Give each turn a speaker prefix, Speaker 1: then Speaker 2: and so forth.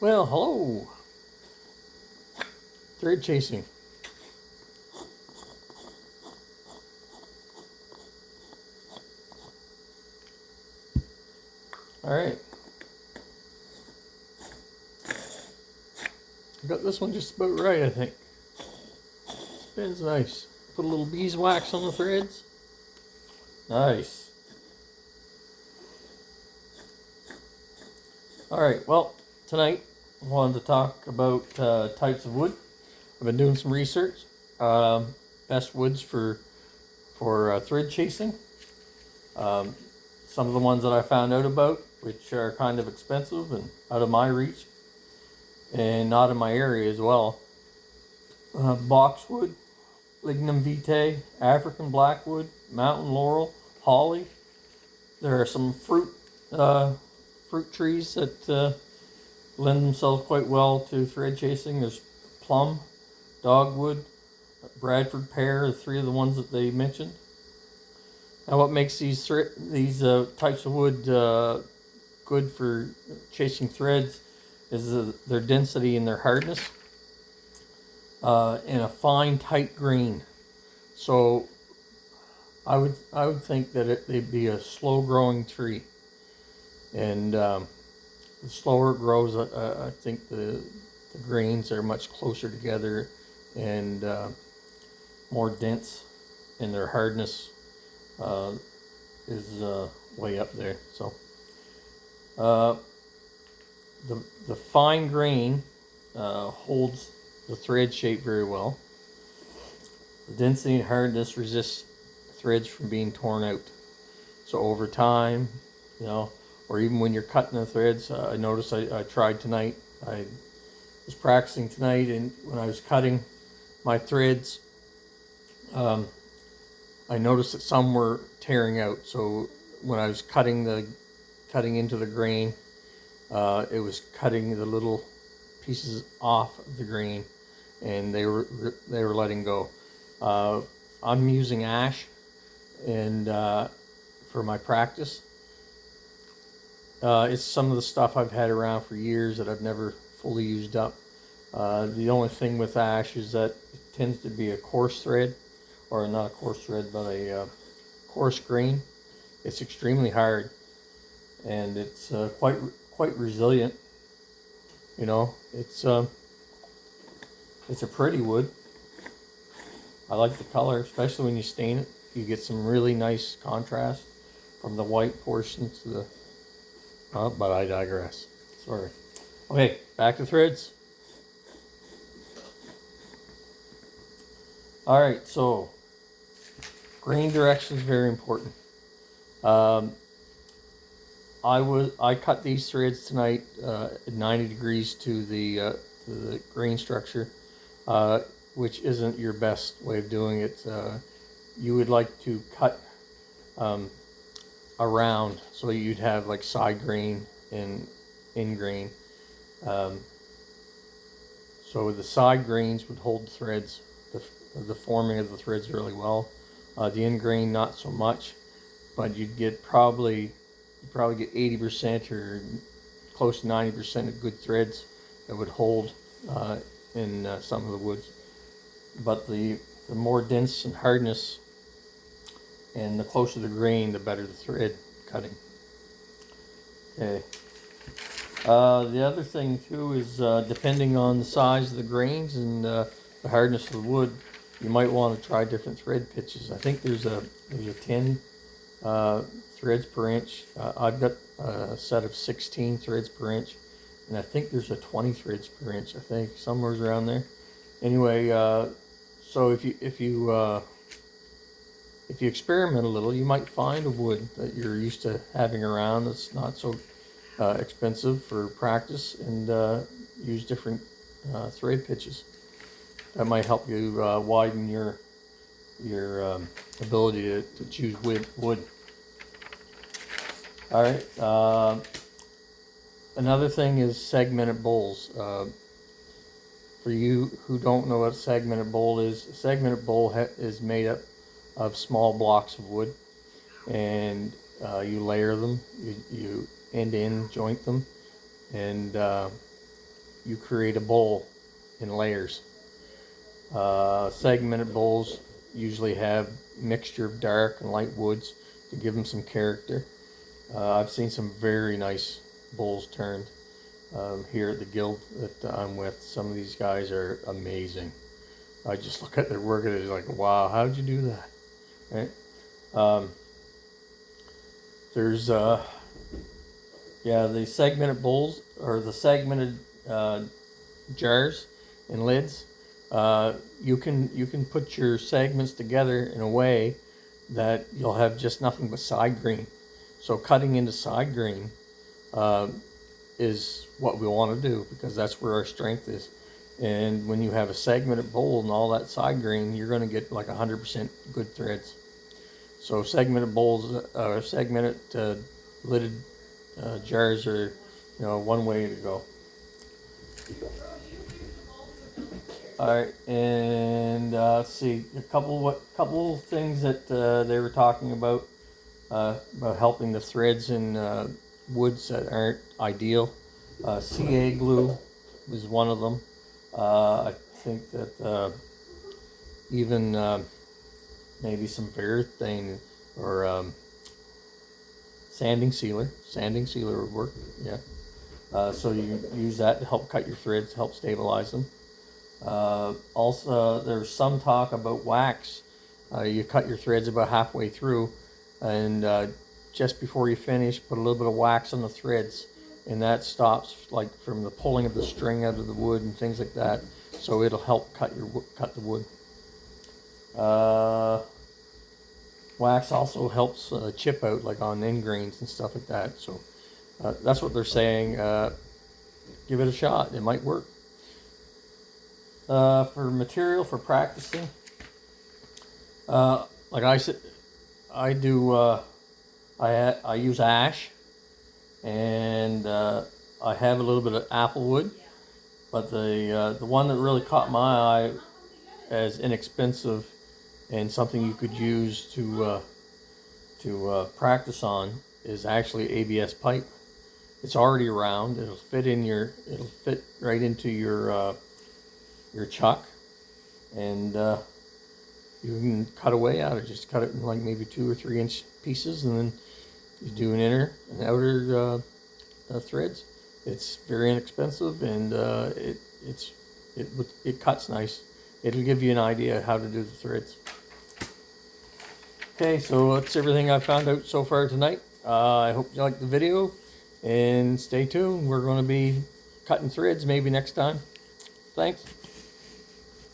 Speaker 1: Well, hello. Thread chasing. All right. Got this one just about right, I think. Spins nice. Put a little beeswax on the threads. Nice. All right. Well, tonight I wanted to talk about types of wood. I've been doing some research. Best woods for thread chasing. Some of the ones that I found out about, which are kind of expensive and out of my reach, and not in my area as well. Boxwood, lignum vitae, African blackwood, mountain laurel, holly. There are some fruit trees that lend themselves quite well to thread chasing. There's plum, dogwood, Bradford pear, the three of the ones that they mentioned. Now, what makes these types of wood good for chasing threads is their density and their hardness, and a fine, tight grain. So I would think that they'd be a slow growing tree, and the slower it grows, I think the grains are much closer together and more dense, and their hardness is way up there. So the fine grain holds the thread shape very well. The density and hardness resists threads from being torn out. So over time, or even when you're cutting the threads, I noticed I tried tonight. I was practicing tonight, and when I was cutting my threads, I noticed that some were tearing out. So when I was cutting into the grain, it was cutting the little pieces off of the grain, and they were letting go. I'm using ash, and for my practice, it's some of the stuff I've had around for years that I've never fully used up. The only thing with ash is that it tends to be a coarse thread, or not a coarse thread, but a coarse grain. It's extremely hard, and it's quite resilient. It's a pretty wood. I like the color, especially when you stain it. You get some really nice contrast from the white portion to the... but I digress. Sorry. Okay, back to threads. All right, so grain direction is very important. I cut these threads tonight at 90 degrees to the grain structure, which isn't your best way of doing it. You would like to cut around, so you'd have like side grain and in grain. So the side grains would hold the threads, the forming of the threads really well. The in grain not so much, but you'd probably get 80% or close to 90% of good threads that would hold in some of the woods. But the more dense and hardness and the closer the grain, the better the thread cutting. Okay. The other thing too is depending on the size of the grains and the hardness of the wood, you might want to try different thread pitches. I think there's a 10 threads per inch. I've got a set of 16 threads per inch, and I think there's a 20 threads per inch. I think somewhere around there. Anyway, so if you experiment a little, you might find a wood that you're used to having around that's not so expensive for practice, and use different thread pitches. That might help you widen your ability to choose wood. All right. Another thing is segmented bowls. For you who don't know what a segmented bowl is, a segmented bowl is made up of small blocks of wood, and you layer them. You end-to-end joint them, and you create a bowl in layers. Segmented bowls usually have mixture of dark and light woods to give them some character. I've seen some very nice bowls turned here at the guild that I'm with. Some of these guys are amazing. I just look at their work and it's like, wow, how'd you do that? Right? There's the segmented bowls, or the segmented jars and lids. You can put your segments together in a way that you'll have just nothing but side green. So cutting into side green is what we want to do, because that's where our strength is. And when you have a segmented bowl and all that side green, you're going to get like 100% good threads. So segmented bowls or segmented lidded jars are, one way to go. All right, and let's see, a couple things that they were talking about helping the threads in woods that aren't ideal. CA glue is one of them. I think that even maybe some Varathane or sanding sealer would work. Yeah. So you use that to help cut your threads, help stabilize them. Also, there's some talk about wax. You cut your threads about halfway through, and just before you finish, put a little bit of wax on the threads, and that stops like from the pulling of the string out of the wood and things like that. So it'll help cut the wood. Wax also helps chip out, like on end grains and stuff like that. So that's what they're saying. Give it a shot; it might work. For material for practicing, like I said, I use ash, and I have a little bit of applewood, but the one that really caught my eye as inexpensive and something you could use to practice on is actually ABS pipe. It's already round. It'll fit right into your chuck, and you can cut away out of it. Just cut it in like maybe 2 or 3 inch pieces, and then you do an inner and outer threads. It's very inexpensive, and it cuts nice. It'll give you an idea how to do the threads. Okay, so that's everything I've found out so far tonight. I hope you liked the video, and stay tuned. We're going to be cutting threads maybe next time. Thanks.